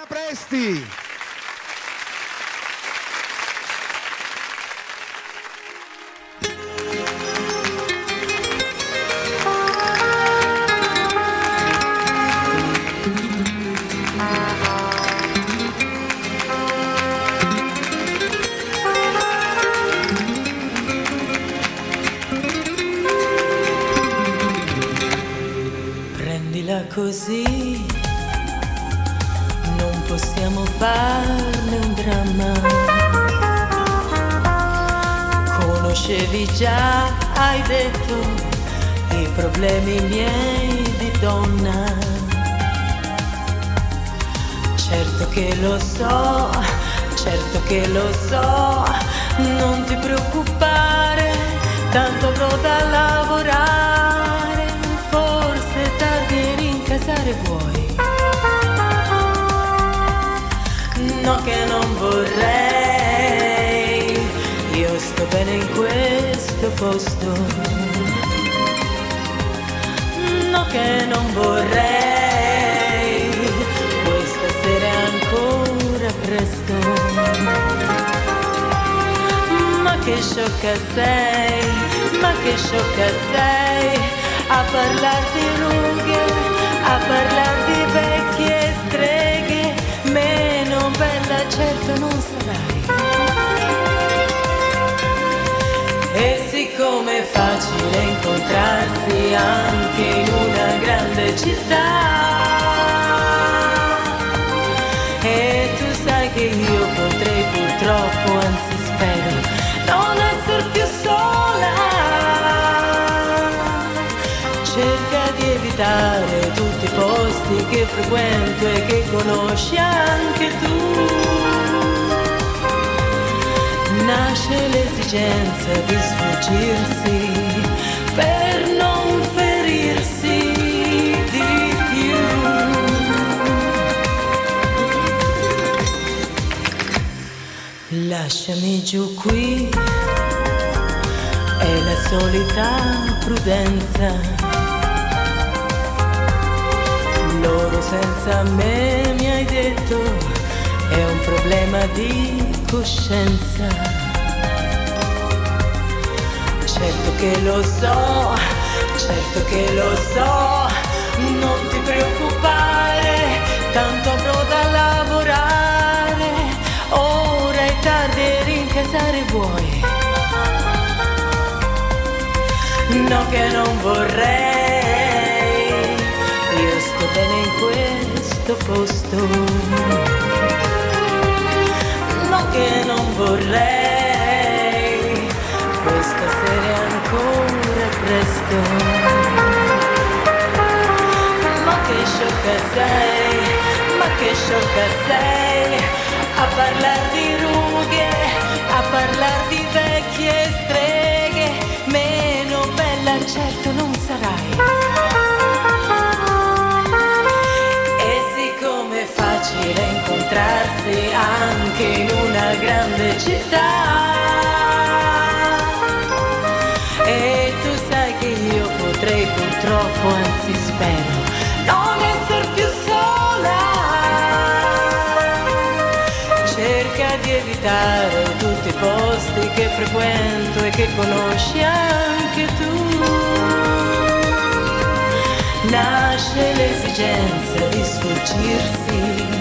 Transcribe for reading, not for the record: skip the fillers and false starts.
Presti. Prendila così, non possiamo farne un dramma. Conoscevi già, hai detto, i problemi miei di donna. Certo che lo so, non ti preoccupare, tanto avrò da lavorare, forse tardi a rincasare vuoi. No che non vorrei, io sto bene in questo posto. No che non vorrei, questa sera è ancora presto. Ma che sciocca sei, a parlar di rughe, a parlar di vecchie streghe, meno bella certo non sarai. E siccome è facile incontrarsi anche in una grande città, e tu sai che io potrei purtroppo, anzi spero, non essere più sola. Cerca di evitare tutti i posti che frequento e che conosci anche tu. Nasce l'esigenza di sfuggirsi per non ferirsi di più. Lasciami giù qui, è la solita prudenza. Loro senza me, mi hai detto, è un problema di coscienza. Certo che lo so, non ti preoccupare, tanto avrò da lavorare, ora è tardi e rincasare vuoi. No che non vorrei, io sto bene in questo posto. No che non vorrei, questa sera è ancora presto. Ma che sciocca sei, a parlar di rughe, a parlar di vecchie streghe, meno bella certo non sarai. E siccome è facile incontrarsi anche in una grande città, e tu sai che io potrei purtroppo, anzi spero, non essere più sola. Cerca di evitare tutti i posti che frequento e che conosci anche tu. Nasce l'esigenza di sfuggirsi